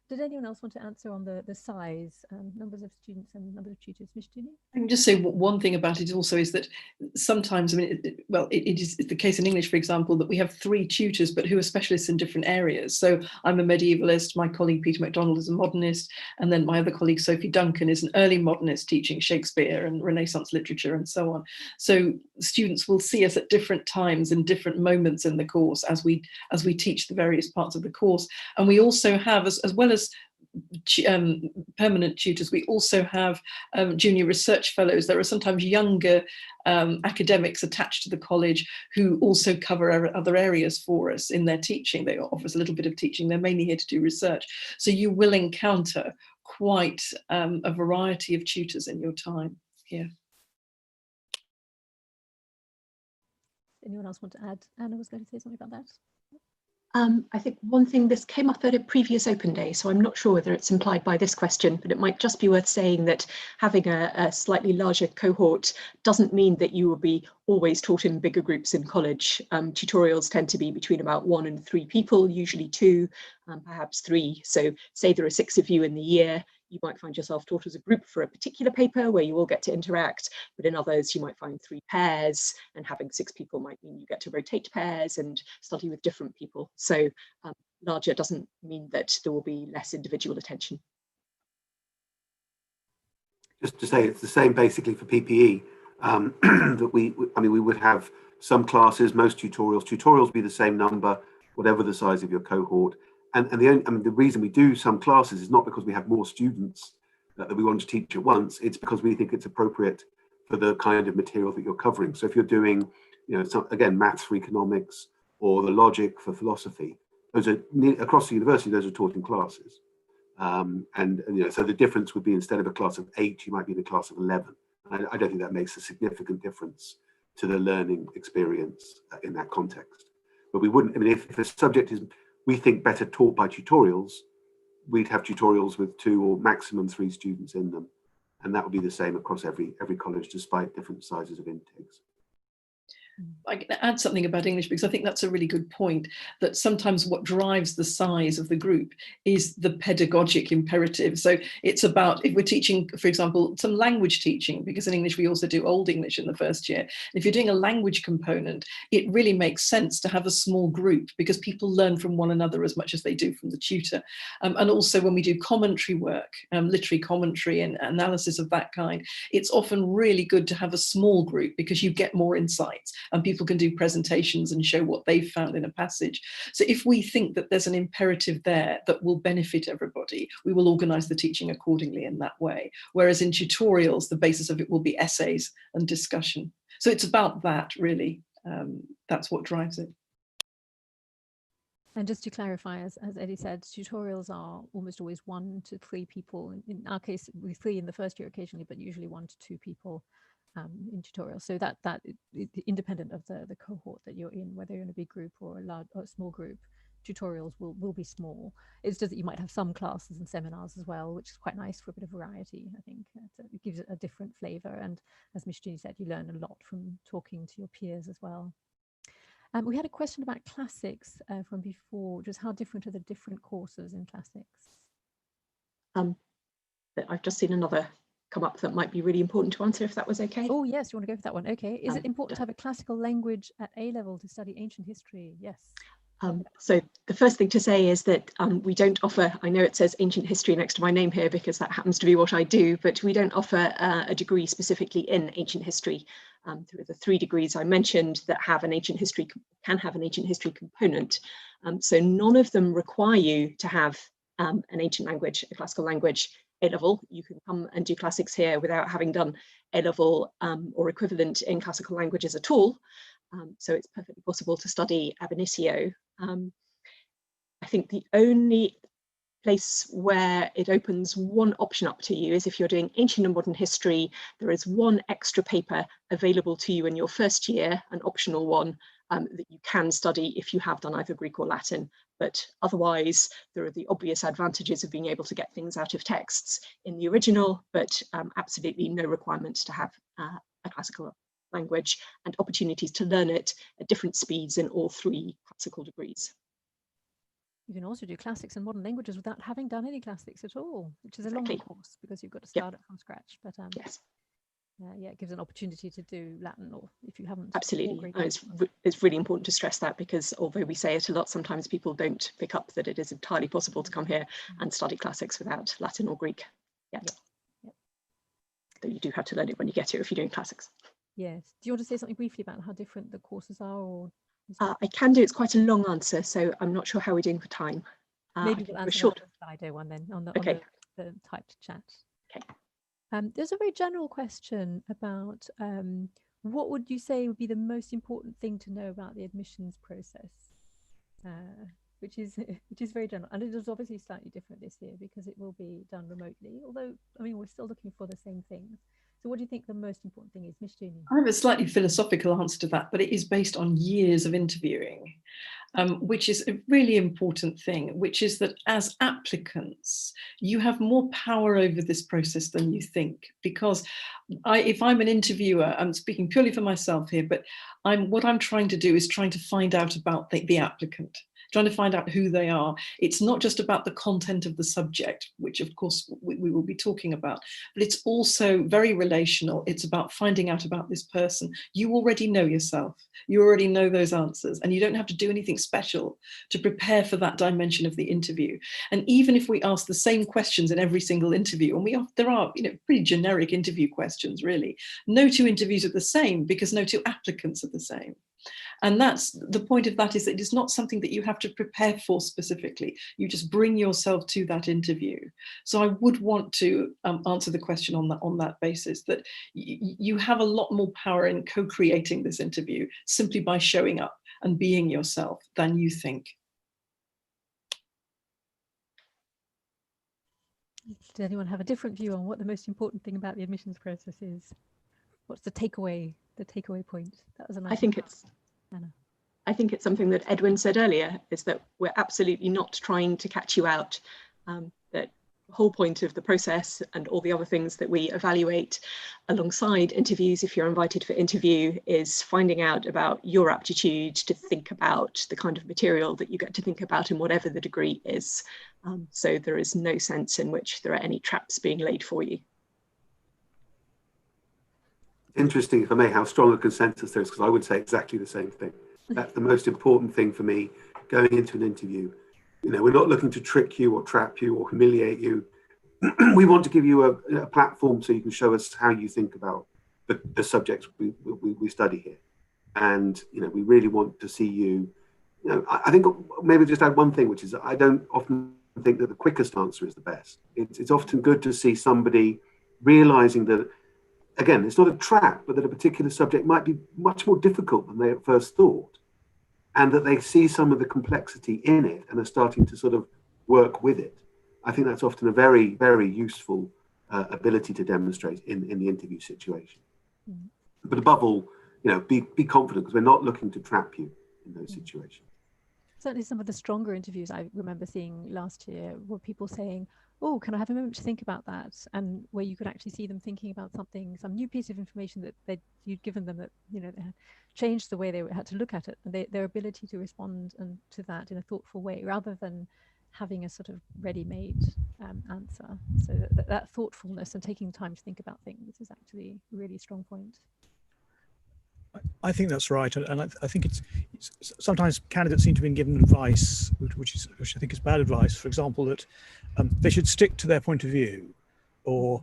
Did anyone else want to answer on the size, numbers of students and numbers of tutors? Ms. Julie? I can just say one thing about it also is that sometimes, I mean, it is the case in English, for example, that we have 3 tutors, but who are specialists in different areas. So I'm a medievalist, my colleague Peter MacDonald is a modernist, and then my other colleague Sophie Duncan is an early modernist teaching Shakespeare and Renaissance literature and so on. So students will see us at different times and different moments in the course as we teach the various parts of the course. And we also have, as well as permanent tutors, we also have junior research fellows. There are sometimes younger academics attached to the college who also cover other areas for us in their teaching. They offer us a little bit of teaching. They're mainly here to do research. So you will encounter quite a variety of tutors in your time here. Anyone else want to add? Anna was going to say something about that. I think one thing, this came up at a previous open day, so I'm not sure whether it's implied by this question, but it might just be worth saying that having a slightly larger cohort doesn't mean that you will be always taught in bigger groups in college. Tutorials tend to be between about 1 and 3 people, usually 2, perhaps 3. So say there are 6 of you in the year, you might find yourself taught as a group for a particular paper where you all get to interact, but in others you might find 3 pairs, and having 6 people might mean you get to rotate pairs and study with different people. So larger doesn't mean that there will be less individual attention. Just to say, it's the same basically for PPE, that we would have some classes, most tutorials be the same number, whatever the size of your cohort. And the reason we do some classes is not because we have more students that we want to teach at once. It's because we think it's appropriate for the kind of material that you're covering. So if you're doing, you know, again, maths for economics or the logic for philosophy, those are across the university. Those are taught in classes, and you know, so the difference would be instead of a class of 8, you might be in a class of 11. I don't think that makes a significant difference to the learning experience in that context. But we wouldn't. I mean, if a subject is, we think, better taught by tutorials, we'd have tutorials with 2 or maximum 3 students in them, and that would be the same across every college, despite different sizes of intakes. I can add something about English because I think that's a really good point, that sometimes what drives the size of the group is the pedagogic imperative. So it's about, if we're teaching, for example, some language teaching, because in English we also do Old English in the first year. If you're doing a language component, it really makes sense to have a small group because people learn from one another as much as they do from the tutor. And also when we do commentary work, literary commentary and analysis of that kind, it's often really good to have a small group because you get more insights. And people can do presentations and show what they've found in a passage. So if we think that there's an imperative there that will benefit everybody, we will organise the teaching accordingly in that way. Whereas in tutorials, the basis of it will be essays and discussion. So it's about that, really. That's what drives it. And just to clarify, as Eddie said, tutorials are almost always 1 to 3 people. In our case, we 3 in the first year occasionally, but usually 1 to 2 people in tutorials. So that independent of the cohort that you're in, whether you're in a big group or a large or a small group, tutorials will be small. It's just that you might have some classes and seminars as well, which is quite nice for a bit of variety, I think. It gives it a different flavour, and as Mishjini said, you learn a lot from talking to your peers as well. We had a question about classics from before, just how different are the different courses in classics? I've just seen another come up that might be really important to answer, if that was okay. Oh yes, you want to go for that one? Okay. Is it important to have a classical language at A level to study ancient history? Yes. So the first thing to say is that we don't offer, I know it says ancient history next to my name here because that happens to be what I do, but we don't offer a degree specifically in ancient history. Through the 3 degrees I mentioned that have an ancient history, can have an ancient history component. So none of them require you to have an ancient language, a classical language A level. You can come and do classics here without having done A level or equivalent in classical languages at all. So it's perfectly possible to study ab initio. I think the only place where it opens one option up to you is if you're doing ancient and modern history. There is one extra paper available to you in your first year, an optional one that you can study if you have done either Greek or Latin. But otherwise, there are the obvious advantages of being able to get things out of texts in the original, but absolutely no requirement to have a classical language, and opportunities to learn it at different speeds in all 3 classical degrees. You can also do classics and modern languages without having done any classics at all, which is a longer course because you've got to start it from scratch. But yes. Yeah, it gives an opportunity to do Latin, or if you haven't. Absolutely. It's really important to stress that, because although we say it a lot, sometimes people don't pick up that it is entirely possible to come here and study classics without Latin or Greek yet. Yeah. Though you do have to learn it when you get here if you're doing classics. Yes. Do you want to say something briefly about how different the courses are? Or I can do. It's quite a long answer, so I'm not sure how we're doing for time. Maybe we'll answer the Slido one then on the typed chat. Okay. There's a very general question about what would you say would be the most important thing to know about the admissions process, which is very general, and it is obviously slightly different this year because it will be done remotely. Although, I mean, we're still looking for the same things. So what do you think the most important thing is, Mishjini? I have a slightly philosophical answer to that, but it is based on years of interviewing, which is a really important thing, which is that as applicants, you have more power over this process than you think. Because if I'm an interviewer, I'm speaking purely for myself here, but what I'm trying to do is trying to find out about the applicant. Trying to find out who they are. It's not just about the content of the subject, which of course we will be talking about, but it's also very relational. It's about finding out about this person. You already know yourself. You already know those answers, and you don't have to do anything special to prepare for that dimension of the interview. And even if we ask the same questions in every single interview, and there are pretty generic interview questions really, no 2 interviews are the same because no 2 applicants are the same. And that's the point of that, is that it is not something that you have to prepare for specifically. You just bring yourself to that interview. So I would want to answer the question on that basis, that you have a lot more power in co-creating this interview simply by showing up and being yourself than you think. Does anyone have a different view on what the most important thing about the admissions process is? What's the takeaway point? That was a nice I think it's something that Edwin said earlier, is that we're absolutely not trying to catch you out. That the whole point of the process and all the other things that we evaluate alongside interviews, if you're invited for interview, is finding out about your aptitude to think about the kind of material that you get to think about in whatever the degree is. So there is no sense in which there are any traps being laid for you. Interesting, if I may, how strong a consensus there is, because I would say exactly the same thing. That's the most important thing for me going into an interview. We're not looking to trick you or trap you or humiliate you. We want to give you a platform so you can show us how you think about the subjects we study here. And, we really want to see you. I think maybe just add one thing, which is I don't often think that the quickest answer is the best. It's often good to see somebody realizing that, again, it's not a trap, but that a particular subject might be much more difficult than they at first thought, and that they see some of the complexity in it and are starting to sort of work with it. I think that's often a very, very useful ability to demonstrate in the interview situation. Mm-hmm. But above all, be confident, because we're not looking to trap you in those situations. certainly some of the stronger interviews I remember seeing last year were people saying, oh, can I have a moment to think about that? And where you could actually see them thinking about something, some new piece of information that you'd given them that, you know, they had changed the way they had to look at it, and their ability to respond and to that in a thoughtful way, rather than having a sort of ready-made answer. So that thoughtfulness and taking time to think about things is actually a really strong point. I think that's right, and I think it's sometimes candidates seem to be given advice which I think is bad advice. For example, that they should stick to their point of view, or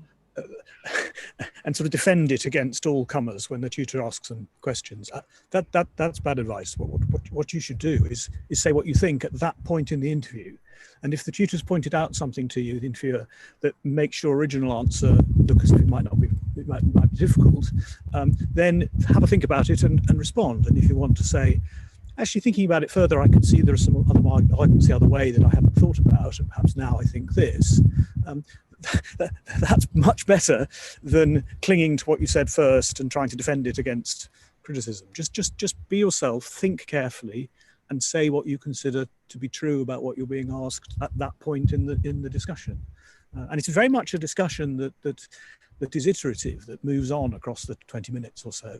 and sort of defend it against all comers when the tutor asks them questions. That's bad advice. What you should do is say what you think at that point in the interview. And if the tutor's pointed out something to you, the interviewer, that makes your original answer look as if it might be difficult, then have a think about it and respond. And if you want to say, actually thinking about it further, I can see there are some other arguments the other way that I haven't thought about, and perhaps now I think this. That's much better than clinging to what you said first and trying to defend it against criticism. Just be yourself, think carefully, and say what you consider to be true about what you're being asked at that point in the discussion. And it's very much a discussion that is iterative, that moves on across the 20 minutes or so.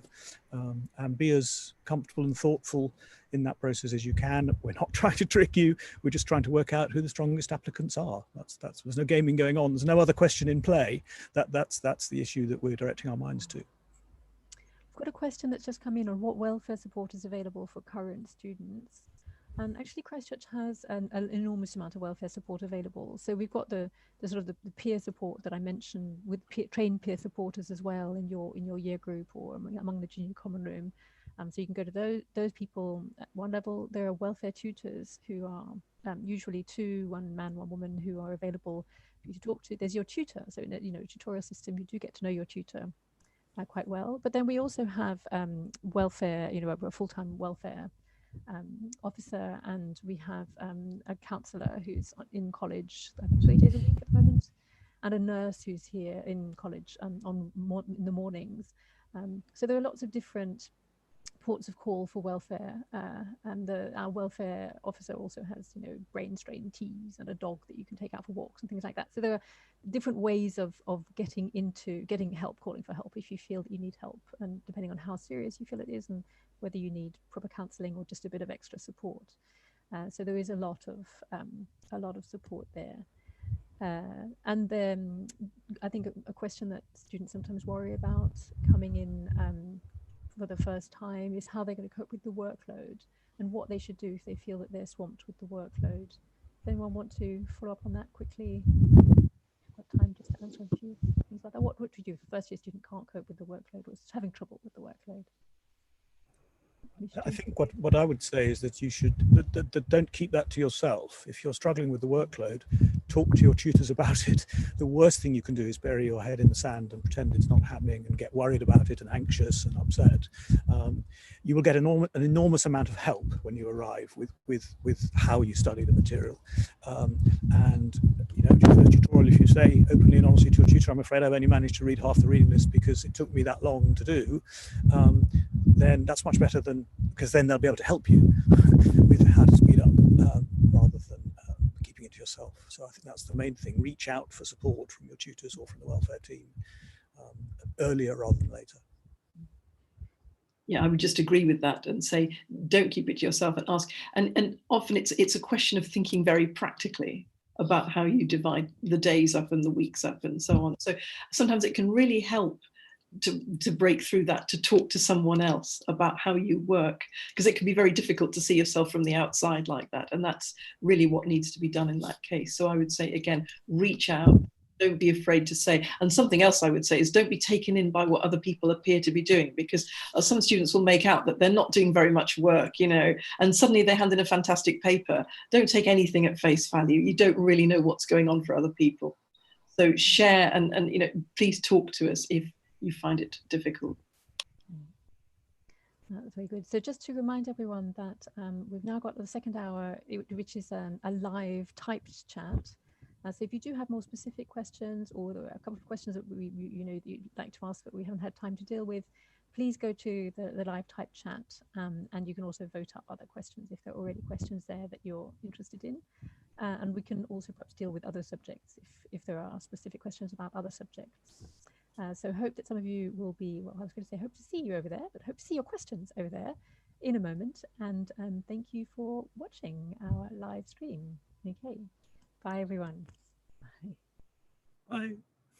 And be as comfortable and thoughtful in that process as you can. We're not trying to trick you. We're just trying to work out who the strongest applicants are. There's no gaming going on. There's no other question in play. That's the issue that we're directing our minds to. I've got a question that's just come in on what welfare support is available for current students. And actually Christchurch has an enormous amount of welfare support available. So we've got the sort of the peer support that I mentioned, with trained peer supporters as well in your year group or among the junior common room. So you can go to those people at one level. There are welfare tutors who are usually one man, one woman, who are available for you to talk to. There's your tutor. So in a tutorial system, you do get to know your tutor quite well. But then we also have welfare, a full-time welfare officer, and we have a counsellor who's in college, I think 3 days a week at the moment, and a nurse who's here in college in the mornings. So there are lots of different ports of call for welfare, and our welfare officer also has brain strain teas and a dog that you can take out for walks and things like that. So there are different ways of getting help, calling for help if you feel that you need help, and depending on how serious you feel it is and whether you need proper counselling or just a bit of extra support. So there is a lot of support there. And then I think a question that students sometimes worry about coming in for the first time is how they're going to cope with the workload and what they should do if they feel that they're swamped with the workload. Does anyone want to follow up on that quickly? I've got time just to answer a few things like that. What would you do if a first year student can't cope with the workload or is having trouble with the workload? I think what I would say is that you should don't keep that to yourself. If you're struggling with the workload, talk to your tutors about it. The worst thing you can do is bury your head in the sand and pretend it's not happening and get worried about it and anxious and upset. You will get an enormous amount of help when you arrive with how you study the material. And for a tutorial, if you say openly and honestly to a tutor, I'm afraid I've only managed to read half the reading list because it took me that long to do, then that's much better because then they'll be able to help you with how to speed up rather than keeping it to yourself. So I think that's the main thing. Reach out for support from your tutors or from the welfare team earlier rather than later. Yeah, I would just agree with that and say, don't keep it to yourself and ask. And often it's a question of thinking very practically about how you divide the days up and the weeks up and so on. So sometimes it can really help to break through that, to talk to someone else about how you work, because it can be very difficult to see yourself from the outside like that. And that's really what needs to be done in that case. So I would say, again, reach out. Don't be afraid to say. And something else I would say is don't be taken in by what other people appear to be doing, because some students will make out that they're not doing very much work, and suddenly they hand in a fantastic paper. Don't take anything at face value. You don't really know what's going on for other people. So share and please talk to us if you find it difficult. That's very good. So just to remind everyone that we've now got the second hour, which is a live typed chat. So if you do have more specific questions, or there are a couple of questions that you'd like to ask that we haven't had time to deal with, please go to the live type chat, and you can also vote up other questions if there are already questions there that you're interested in. And we can also perhaps deal with other subjects if there are specific questions about other subjects. So hope that some of you will be, well, I was going to say hope to see you over there, but hope to see your questions over there in a moment. And thank you for watching our live stream. Okay, bye everyone. Bye. Bye.